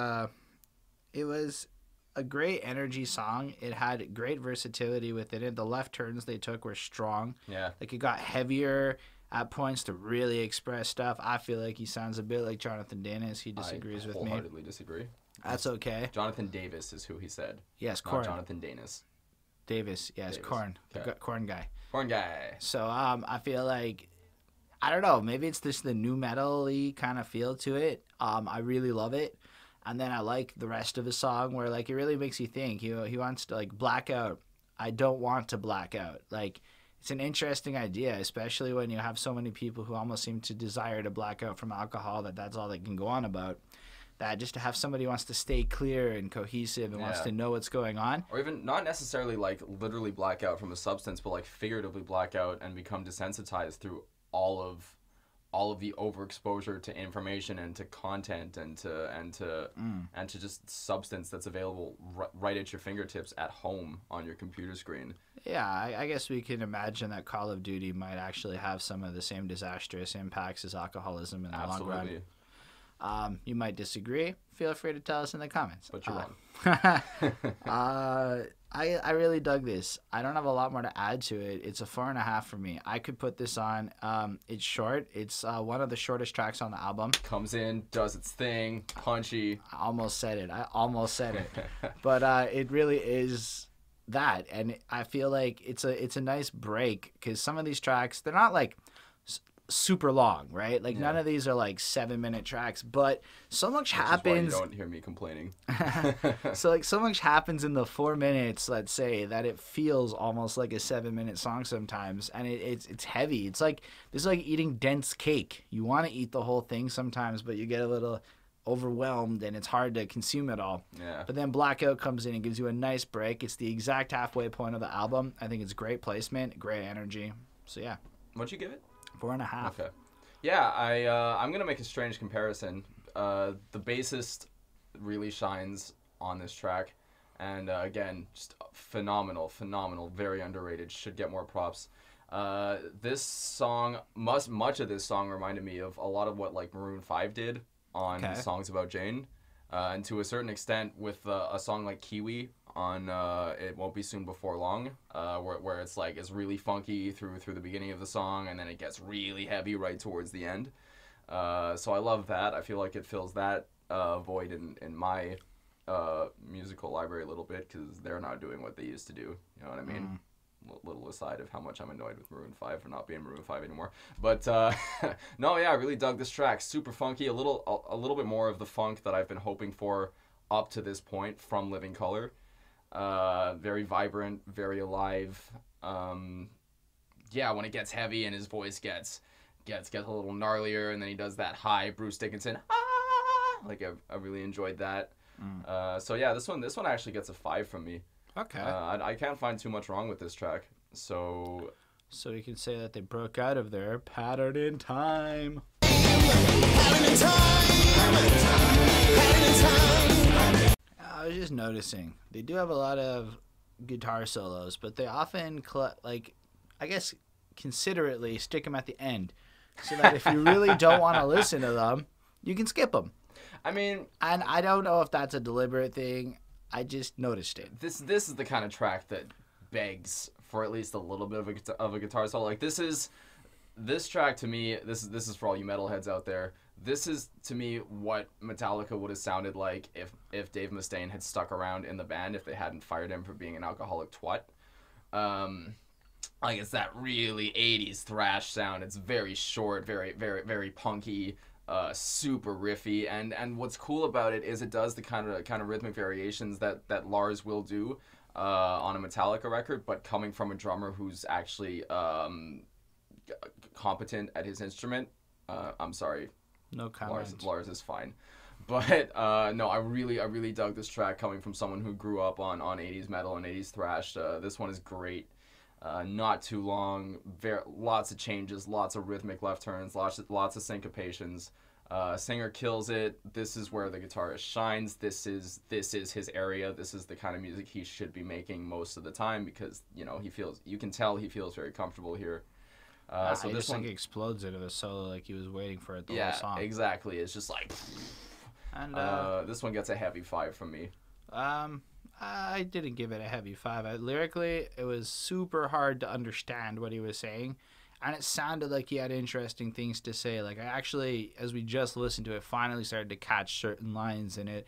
It was a great energy song. It had great versatility within it. The left turns they took were strong. Yeah. Like, it got heavier at points to really express stuff. I feel like he sounds a bit like Jonathan Dennis. He disagrees with me. I wholeheartedly disagree. That's okay. Jonathan Davis is who he said. Yes, not Korn. Jonathan Danis. Davis. Yes, Davis. Korn. Okay. The Korn guy. Korn guy. So I feel like, I don't know, maybe it's just the new metal-y kind of feel to it. I really love it. And then I like the rest of the song where, like, it really makes you think. He wants to, like, black out. I don't want to black out. Like, it's an interesting idea, especially when you have so many people who almost seem to desire to black out from alcohol, that's all they can go on about. That just to have somebody who wants to stay clear and cohesive and wants to know what's going on. Or even not necessarily, like, literally black out from a substance, but, like, figuratively black out and become desensitized through all of the overexposure to information and to content and to just substance that's available right at your fingertips at home on your computer screen. Yeah, I guess we can imagine that Call of Duty might actually have some of the same disastrous impacts as alcoholism in the long run. You might disagree. Feel free to tell us in the comments. But you're wrong. I really dug this. I don't have a lot more to add to it. It's a 4.5 for me. I could put this on. It's short. It's one of the shortest tracks on the album. Comes in, does its thing, punchy. I almost said it. But it really is that. And I feel like it's a nice break because some of these tracks, they're not like super long, right? Like none of these are like 7-minute tracks, but so much happens. Is why you don't hear me complaining. So much happens in the 4 minutes, let's say, that it feels almost like a 7-minute song sometimes, and it's heavy. It's like eating dense cake. You want to eat the whole thing sometimes, but you get a little overwhelmed and it's hard to consume it all. Yeah. But then Blak Out comes in and gives you a nice break. It's the exact halfway point of the album. I think it's great placement, great energy. So yeah. What'd you give it? 4.5. Okay. Yeah, I'm gonna make a strange comparison. The bassist really shines on this track, and again, just phenomenal, very underrated. Should get more props. This song, much of this song reminded me of a lot of what like Maroon 5 did on Songs About Jane, and to a certain extent with a song like Kiwi on It Won't Be Soon Before Long, where it's like it's really funky through the beginning of the song, and then it gets really heavy right towards the end. So I love that. I feel like it fills that void in my musical library a little bit, because they're not doing what they used to do. You know what I mean? Little aside of how much I'm annoyed with Maroon 5 for not being Maroon 5 anymore. But no, yeah, I really dug this track. Super funky, a little bit more of the funk that I've been hoping for up to this point from Living Colour. Very vibrant, very alive. Yeah, when it gets heavy and his voice gets a little gnarlier, and then he does that high Bruce Dickinson, like I really enjoyed that. So yeah, this one actually gets a 5 from me. Okay. I can't find too much wrong with this track. So you can say that they broke out of their pattern in time. I was just noticing they do have a lot of guitar solos, but they often I guess considerately stick them at the end, so that if you really don't want to listen to them, you can skip them. I mean, and I don't know if that's a deliberate thing. I just noticed it. This is the kind of track that begs for at least a little bit of a guitar solo. Like this track to me, this is for all you metalheads out there. This is to me what Metallica would have sounded like if Dave Mustaine had stuck around in the band, if they hadn't fired him for being an alcoholic twat. Like it's that really 80s thrash sound. It's very short, very very very punky. Super riffy, and what's cool about it is it does the kind of rhythmic variations that Lars will do on a Metallica record, but coming from a drummer who's actually competent at his instrument. I'm sorry, no comment. Lars is fine, but no, I really dug this track coming from someone who grew up on 80s metal and 80s thrash. This one is great. Not too long, lots of changes, lots of rhythmic left turns, lots of syncopations. Singer kills it. This is where the guitarist shines. This is his area. This is the kind of music he should be making most of the time, because you can tell he feels very comfortable here. So this one explodes into the solo like he was waiting for it the whole song. Yeah, exactly. It's just like, and this one gets a heavy 5 from me. I didn't give it a heavy 5. Lyrically, it was super hard to understand what he was saying, and it sounded like he had interesting things to say. Like, I actually, as we just listened to it, finally started to catch certain lines in it.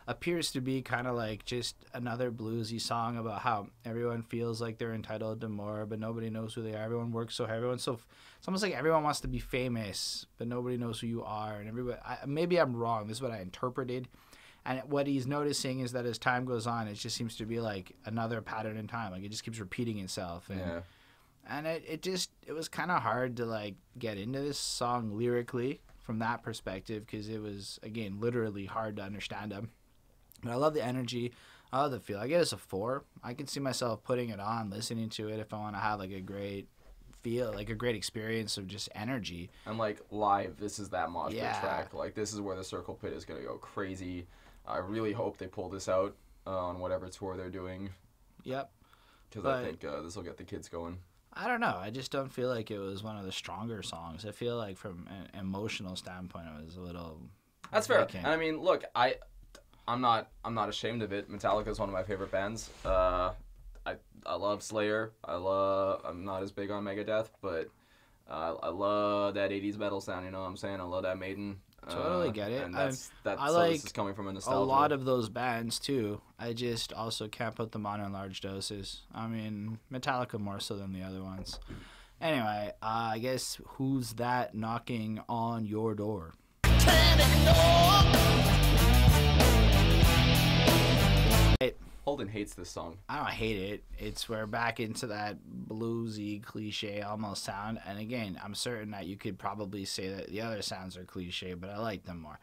Appears to be kind of like just another bluesy song about how everyone feels like they're entitled to more, but nobody knows who they are. Everyone works so hard. It's almost like everyone wants to be famous, but nobody knows who you are. And everybody, maybe I'm wrong. This is what I interpreted. And what he's noticing is that as time goes on, it just seems to be like another pattern in time. Like, it just keeps repeating itself. And it was kind of hard to like get into this song lyrically from that perspective, because it was, again, literally hard to understand him. But I love the energy. I love the feel. I give it a 4. I can see myself putting it on, listening to it if I want to have like a great feel, like a great experience of just energy. And like live, this is that mosh pit track. Like, this is where the Circle Pit is gonna go crazy. I really hope they pull this out on whatever tour they're doing. Yep. Because I think this will get the kids going. I don't know. I just don't feel like it was one of the stronger songs. I feel like from an emotional standpoint, it was a little. That's fair. And I mean, look, I'm not ashamed of it. Metallica is one of my favorite bands. I love Slayer. I'm not as big on Megadeth, but I love that 80s metal sound, you know what I'm saying? I love that Maiden. Totally get it. And that's I so like this is coming from a nostalgia. a lot of those bands too. I just also can't put them on in large doses. I mean, Metallica more so than the other ones. Anyway, I guess who's that knocking on your door? Holden hates this song. I don't hate it. We're back into that bluesy cliche almost sound. And again, I'm certain that you could probably say that the other sounds are cliche, but I like them more.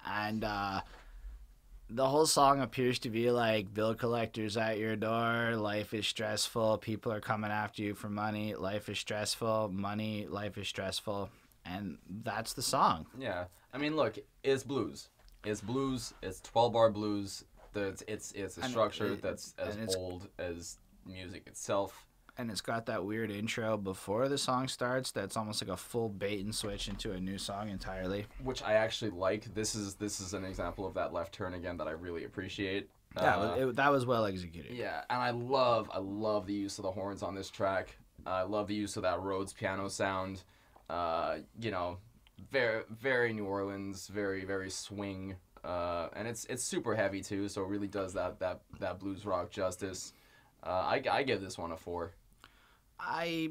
And the whole song appears to be like, bill collectors at your door, life is stressful, people are coming after you for money, life is stressful, money, life is stressful. And that's the song. Yeah. I mean, look, it's blues. It's blues. It's 12-bar blues. It's a structure that's as old as music itself. And it's got that weird intro before the song starts that's almost like a full bait and switch into a new song entirely. Which I actually like. This is an example of that left turn again that I really appreciate. Yeah, that was well executed. Yeah, and I love the use of the horns on this track. I love the use of that Rhodes piano sound. You know, very, very New Orleans, very, very swing. And it's super heavy too, so it really does that blues rock justice. I give this one a 4. I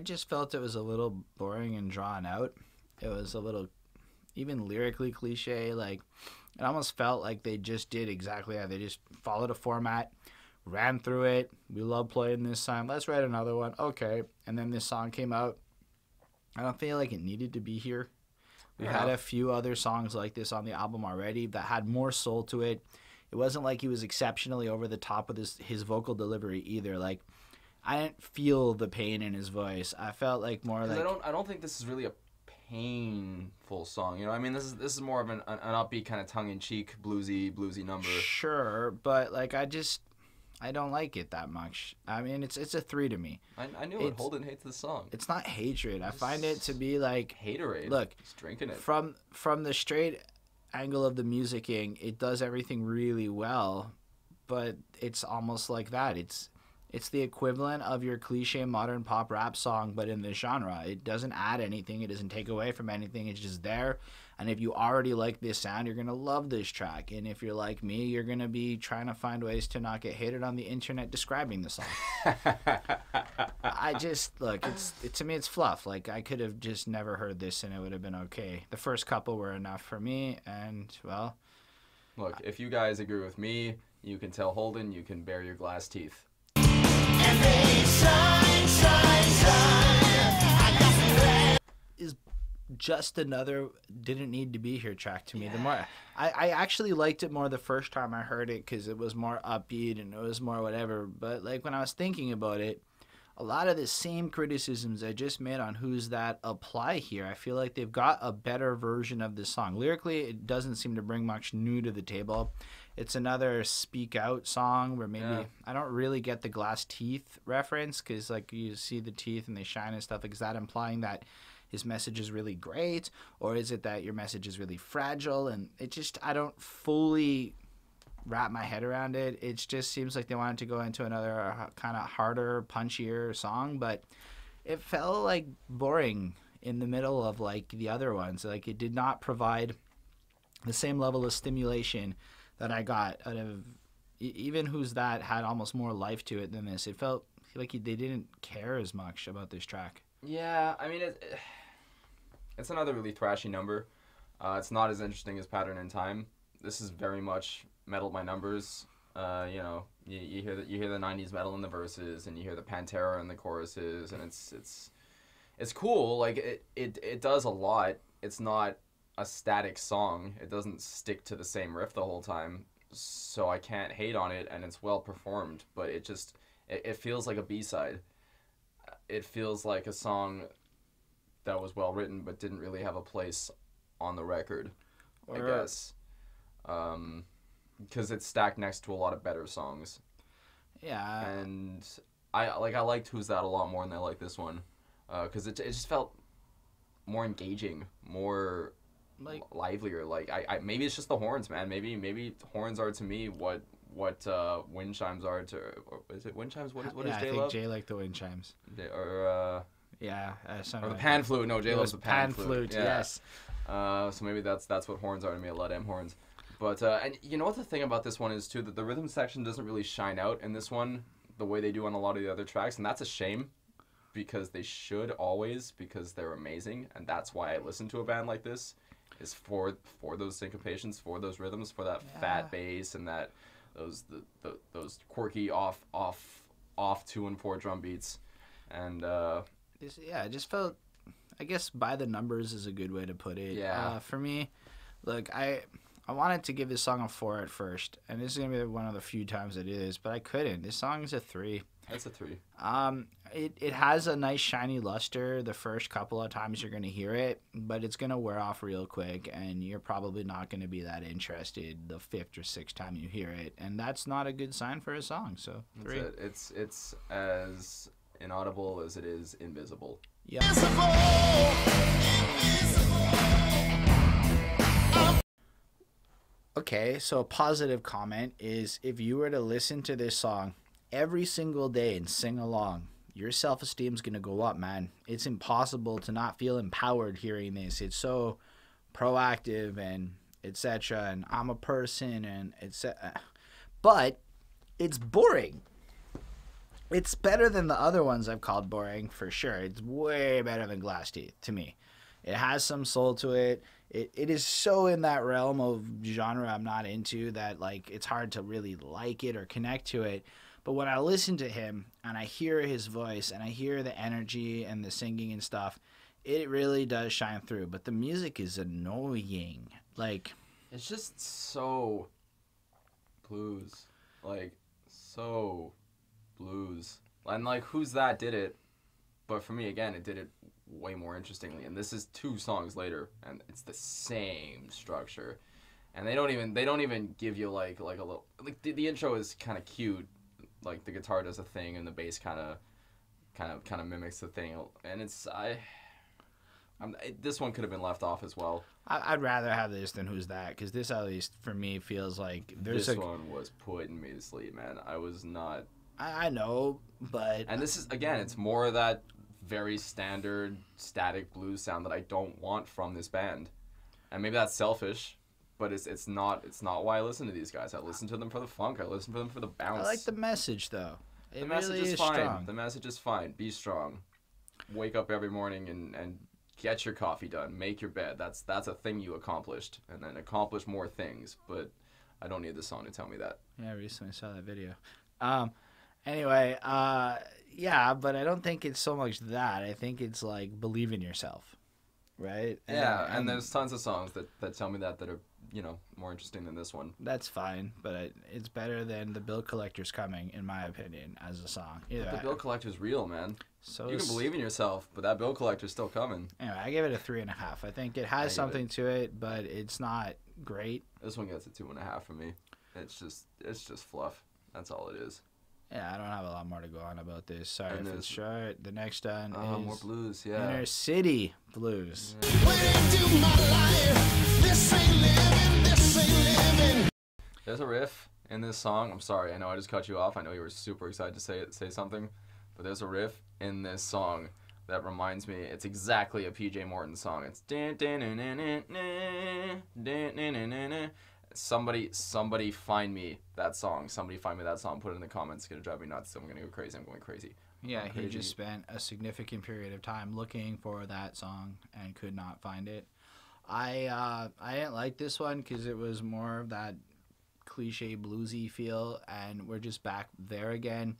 just felt it was a little boring and drawn out. It was a little, even lyrically cliche. Like, it almost felt like they just did exactly that. They just followed a format, ran through it. We love playing this song. Let's write another one. Okay, and then this song came out. I don't feel like it needed to be here. We had a few other songs like this on the album already that had more soul to it. It wasn't like he was exceptionally over the top with his vocal delivery either. Like, I didn't feel the pain in his voice. I felt like more like... I don't think this is really a painful song. You know, I mean, this is more of an upbeat kind of tongue-in-cheek bluesy number. Sure, but like I don't like it that much. I mean, it's a 3 to me. I knew it. Holden hates this song. It's not hatred. I find it to be like haterade. Look, he's drinking it. From the straight angle of the musicking, it does everything really well, but it's almost like that. It's the equivalent of your cliche modern pop rap song, but in this genre. It doesn't add anything. It doesn't take away from anything. It's just there. And if you already like this sound, you're going to love this track. And if you're like me, you're going to be trying to find ways to not get hated on the internet describing the song. I just, look, to me, it's fluff. Like, I could have just never heard this and it would have been okay. The first couple were enough for me, and, well... Look, if you guys agree with me, you can tell Holden you can bare your glass teeth. And they shine, shine, shine. Is just another didn't need to be here track to me. The more I actually liked it more the first time I heard it because it was more upbeat and it was more whatever. But like when I was thinking about it, a lot of the same criticisms I just made on Who's That apply here. I feel like they've got a better version of this song. Lyrically, it doesn't seem to bring much new to the table. It's another Speak Out song where maybe I don't really get the glass teeth reference because like you see the teeth and they shine and stuff. Like, is that implying that his message is really great, or is it that your message is really fragile? And it just, I don't fully wrap my head around it. It just seems like they wanted to go into another kind of harder, punchier song, but it felt like boring in the middle of like the other ones. Like it did not provide the same level of stimulation that I got out of even Who's That had almost more life to it than this. It felt like they didn't care as much about this track. Yeah, I mean, it's another really thrashy number. It's not as interesting as Pattern in Time. This is very much metal by numbers. You know, you hear the 90s metal in the verses, and you hear the Pantera in the choruses, and it's cool. Like it does a lot. It's not a static song. It doesn't stick to the same riff the whole time, so I can't hate on it, and it's well performed. But it feels like a B-side. It feels like a song that was well written but didn't really have a place on the record, I guess. Because it's stacked next to a lot of better songs. Yeah. And I liked Who's That a lot more than I like this one. Because it just felt more engaging, more like livelier. Like I maybe it's just the horns, man. Maybe horns are to me what wind chimes are to, or is it wind chimes? What is I Jay think love? Jay liked the wind chimes. Or the pan flute. No, Jay loves the pan flute. Yeah. Yes. So maybe that's what horns are to me. A lot of horns. But and you know what the thing about this one is too, that the rhythm section doesn't really shine out in this one the way they do on a lot of the other tracks, and that's a shame, because they should always, because they're amazing, and that's why I listen to a band like this, is for those syncopations, for those rhythms, for that fat bass and that those quirky off 2 and 4 drum beats, and it just felt, I guess, by the numbers is a good way to put it. Yeah. For me, look, I wanted to give this song a 4 at first, and this is gonna be one of the few times it is, but I couldn't. This song is a 3. That's a 3. It has a nice shiny luster the first couple of times you're gonna hear it, but it's gonna wear off real quick, and you're probably not gonna be that interested the 5th or 6th time you hear it, and that's not a good sign for a song. So 3. That's it. It's as inaudible as it is invisible. Yeah. Okay, so a positive comment is, if you were to listen to this song every single day and sing along, your self-esteem's going to go up, man. It's impossible to not feel empowered hearing this. It's so proactive and etc. and I'm a person and etc. But it's boring. It's better than the other ones I've called boring, for sure. It's way better than Glass Teeth to me. It has some soul to it. It is so in that realm of genre I'm not into that, like, it's hard to really like it or connect to it. But when I listen to him and I hear his voice and I hear the energy and the singing and stuff, it really does shine through. But the music is annoying. Like, it's just so blues. Like, so blues. And, like, Who's That did it, but for me, again, it did it way more interestingly. And this is 2 songs later, and it's the same structure. And they don't even give you like a little, like, the intro is kind of cute. Like, the guitar does a thing and the bass kind of mimics the thing, and this one could have been left off as well. I'd rather have this than Who's That, because this, at least for me, feels like this one was putting me to sleep, man. I was not. I know, but and this is, again, it's more of that very standard static blues sound that I don't want from this band, and maybe that's selfish. But it's not why I listen to these guys. I listen to them for the funk. I listen to them for the bounce. I like the message, though. The message is fine. Strong. The message is fine. Be strong. Wake up every morning and get your coffee done. Make your bed. That's a thing you accomplished. And then accomplish more things. But I don't need the song to tell me that. Yeah, I recently saw that video. Anyway, yeah, but I don't think it's so much that. I think it's like, believe in yourself. Right? And there's tons of songs that tell me that are, you know, more interesting than this one. That's fine, but it's better than The Bill Collector's Coming, in my opinion, as a song. The Bill Collector's real, man. So you can believe in yourself, but that Bill Collector's still coming. Anyway, I give it a 3.5. I think it has something to it, but it's not great. This one gets a 2.5 from me. It's just fluff. That's all it is. Yeah, I don't have a lot more to go on about this. Sorry if it's short. The next one is more blues, yeah. Inner City Blues. There's a riff. in this song. I'm sorry, I know I just cut you off. I know you were super excited to say something, but there's a riff in this song that reminds me. It's exactly a PJ Morton song. It's somebody find me that song. Somebody find me that song. Put it in the comments. It's gonna drive me nuts. I'm gonna go crazy. I'm going crazy. Yeah, he just spent a significant period of time looking for that song and could not find it. I didn't like this one because it was more of that cliche bluesy feel, and we're just back there again.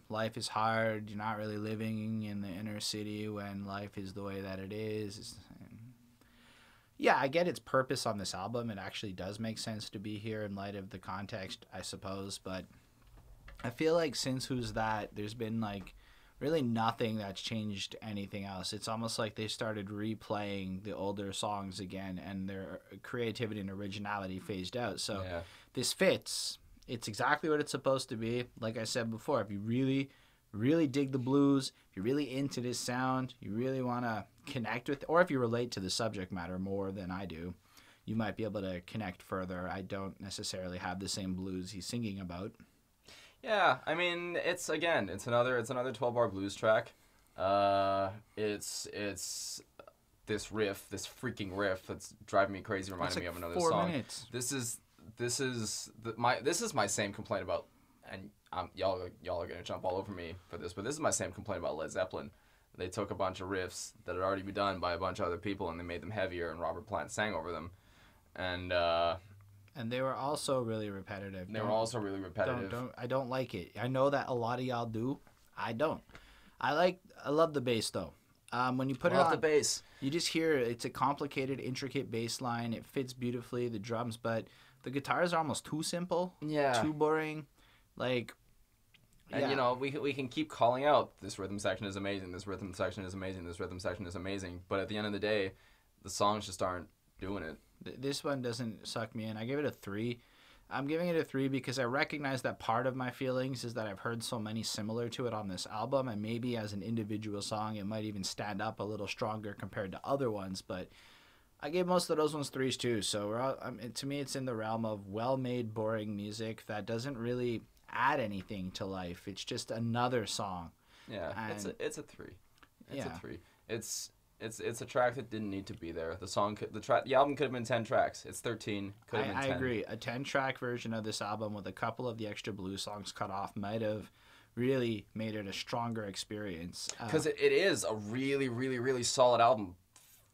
Life is hard. You're not really living in the inner city when life is the way that it is. Yeah, I get its purpose on this album. It actually does make sense to be here in light of the context, I suppose. But I feel like since Who's That, there's been like really nothing that's changed anything else. It's almost like they started replaying the older songs again, and their creativity and originality phased out. So This fits. It's exactly what it's supposed to be. Like I said before, if you really, really dig the blues, if you're really into this sound, you really want to connect with, or if you relate to the subject matter more than I do, you might be able to connect further. I don't necessarily have the same blues he's singing about. Yeah, I mean, it's another 12-bar blues track. It's this riff, this freaking riff that's driving me crazy, reminding me of another 4 song. minutes. This is my same complaint about, and y'all are gonna jump all over me for this, but this is my same complaint about Led Zeppelin. They took a bunch of riffs that had already been done by a bunch of other people, and they made them heavier, and Robert Plant sang over them, and they were also really repetitive. I don't like it. I know that a lot of y'all do. I don't. I love the bass though. When you put it on the bass, you just hear it's a complicated, intricate bass line. It fits beautifully, the drums, but the guitars are almost too simple. Yeah. Too boring. Like, and you know, we can keep calling out this rhythm section is amazing, this rhythm section is amazing, this rhythm section is amazing, but at the end of the day, the songs just aren't doing it. This one doesn't suck me in. I give it a 3. I'm giving it a 3 because I recognize that part of my feelings is that I've heard so many similar to it on this album, and maybe as an individual song it might even stand up a little stronger compared to other ones, but I gave most of those ones 3s too. So to me it's in the realm of well-made, boring music that doesn't really add anything to life. It's just another song. Yeah, and it's a 3. It's a 3. It's a track that didn't need to be there. The album could have been 10 tracks. It's 13. Could have been 10. I agree. A 10-track version of this album with a couple of the extra blues songs cut off might have really made it a stronger experience. Because it is a really, really, really solid album,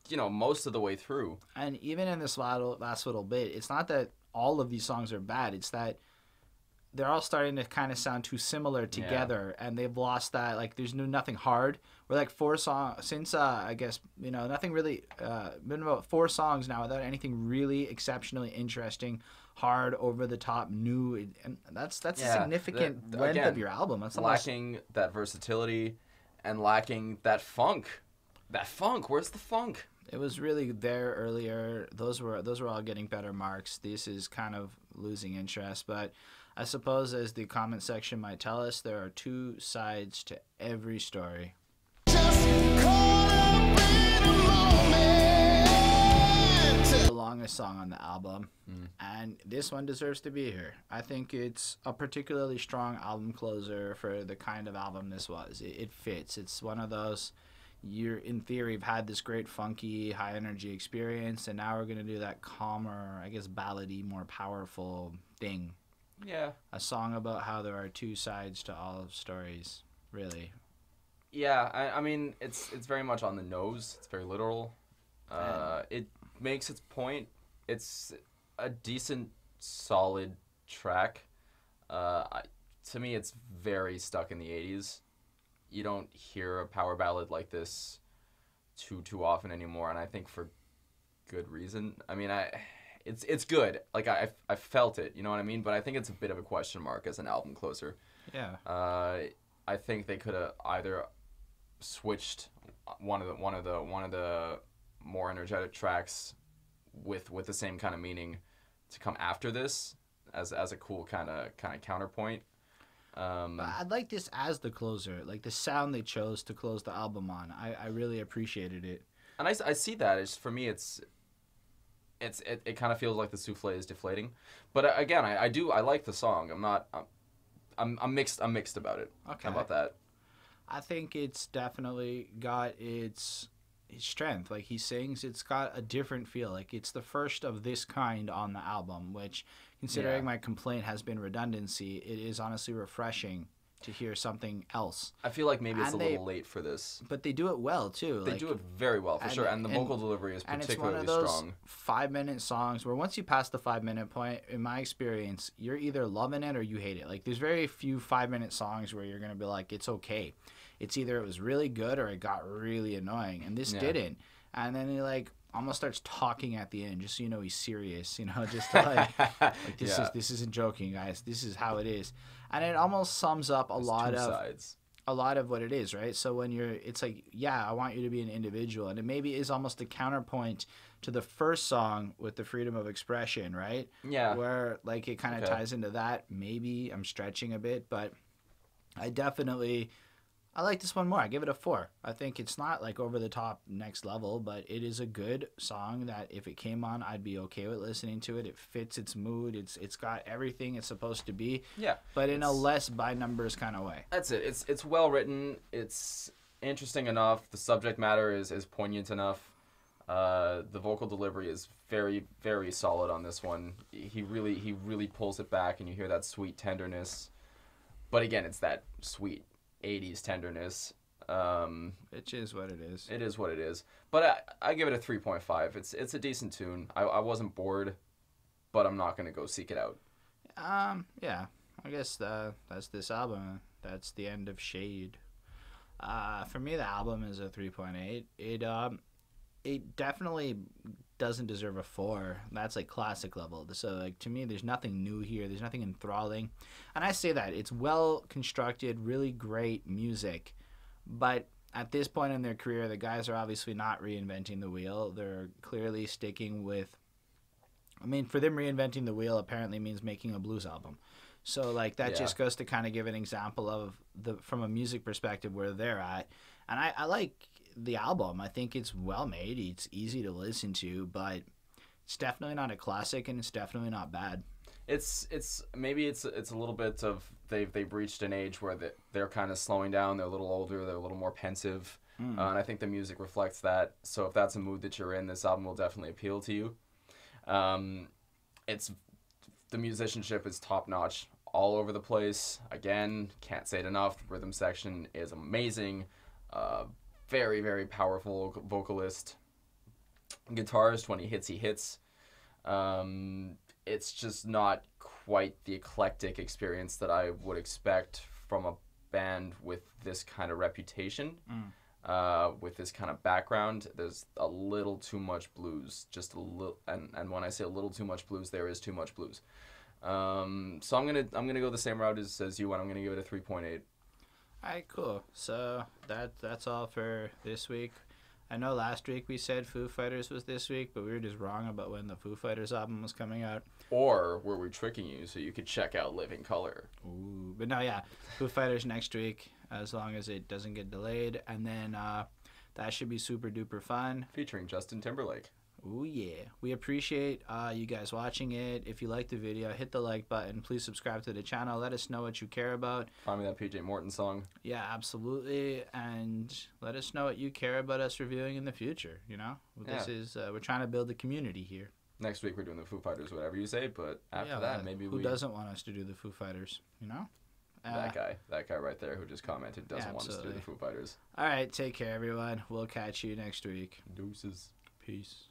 you know, most of the way through. And even in this last little bit, it's not that all of these songs are bad. It's that they're all starting to kind of sound too similar together, and they've lost that, like, there's nothing hard. We're like 4 songs since I guess, you know, nothing really been about 4 songs now without anything really exceptionally interesting, hard, over the top, new, and that's a significant length of your album. That's lacking that versatility and lacking that funk. Where's the funk? It was really there earlier. Those were all getting better marks. This is kind of losing interest, but I suppose, as the comment section might tell us, there are 2 sides to every story. The longest song on the album, and this one deserves to be here. I think it's a particularly strong album closer for the kind of album this was. It fits. It's one of those, you're in theory have had this great funky high energy experience, and now we're going to do that calmer, I guess ballady, more powerful thing. Yeah. A song about how there are 2 sides to all stories, really. Yeah, I mean, it's very much on the nose. It's very literal. It makes its point. It's a decent, solid track. To me, it's very stuck in the 80s. You don't hear a power ballad like this too often anymore, and I think for good reason. I mean, It's good. Like, I felt it, you know what I mean? But I think it's a bit of a question mark as an album closer. Yeah. I think they could have either switched one of the more energetic tracks with the same kind of meaning to come after this as a cool kind of counterpoint. But I'd like this as the closer, like the sound they chose to close the album on. I really appreciated it. And I see that. For me, it's it kind of feels like the souffle is deflating. But again, I like the song. I'm mixed about it. Okay. How about that? I think it's definitely got its strength. Like he sings, it's got a different feel. Like it's the first of this kind on the album, which, considering my complaint has been redundancy, it is honestly refreshing to hear something else. I feel like maybe it's a little late for this. But they do it well too. They do it very well, for sure. And the vocal delivery is particularly and it's one of those strong. 5-minute songs where once you pass the 5-minute point, in my experience, you're either loving it or you hate it. Like there's very few 5-minute songs where you're going to be like, it's okay. It's either it was really good or it got really annoying. And this didn't. And then he like almost starts talking at the end, just so you know he's serious, you know, just to like this isn't joking, guys. This is how it is. And it almost sums up a lot of what it is, right? So when it's like, yeah, I want you to be an individual, and it maybe is almost a counterpoint to the first song with the freedom of expression, right? Yeah. Where like it kind of ties into that. Maybe I'm stretching a bit, but I like this one more. I give it a 4. I think it's not like over the top next level, but it is a good song that if it came on, I'd be okay with listening to it. It fits its mood. It's got everything it's supposed to be. Yeah. But in a less by numbers kind of way. That's it. It's well written. It's interesting enough. The subject matter is poignant enough. The vocal delivery is very, very solid on this one. He really pulls it back, and you hear that sweet tenderness. But again, it's that sweet 80s tenderness. It is what it is. It is what it is. But I give it a 3.5. It's a decent tune. I wasn't bored, but I'm not going to go seek it out. Yeah. I guess that's this album. That's the end of Shade. For me, the album is a 3.8. It definitely doesn't deserve a 4. That's like classic level. So like to me, there's nothing new here. There's nothing enthralling. And I say that it's well constructed, really great music. But at this point in their career, the guys are obviously not reinventing the wheel. They're clearly sticking with, I mean, for them reinventing the wheel apparently means making a blues album. So like that just goes to kind of give an example of from a music perspective where they're at. And I like the album. I think it's well made. It's easy to listen to, but it's definitely not a classic, and it's definitely not bad. It's maybe it's a little bit of they've reached an age where they're kind of slowing down. They're a little older. They're a little more pensive, and I think the music reflects that. So if that's a mood that you're in, this album will definitely appeal to you. It's the musicianship is top notch all over the place. Again, can't say it enough. The rhythm section is amazing. Very, very powerful vocalist. Guitarist, when he hits. It's just not quite the eclectic experience that I would expect from a band with this kind of reputation, with this kind of background. There's a little too much blues, just a little, and when I say a little too much blues, there is too much blues. So I'm gonna go the same route as you, and I'm gonna give it a 3.8. All right, cool. So that's all for this week. I know last week we said Foo Fighters was this week, but we were just wrong about when the Foo Fighters album was coming out. Or were we tricking you so you could check out Living Colour? Ooh, but no, yeah, Foo Fighters next week, as long as it doesn't get delayed, and then that should be super duper fun. Featuring Justin Timberlake. Ooh, yeah. We appreciate you guys watching it. If you liked the video, hit the like button. Please subscribe to the channel. Let us know what you care about. Find me that PJ Morton song. Yeah, absolutely. And let us know what you care about us reviewing in the future, you know? This is, we're trying to build a community here. Next week we're doing the Foo Fighters, whatever you say, but after that, maybe who doesn't want us to do the Foo Fighters, you know? That guy right there who just commented doesn't want us to do the Foo Fighters. All right, take care, everyone. We'll catch you next week. Deuces. Peace.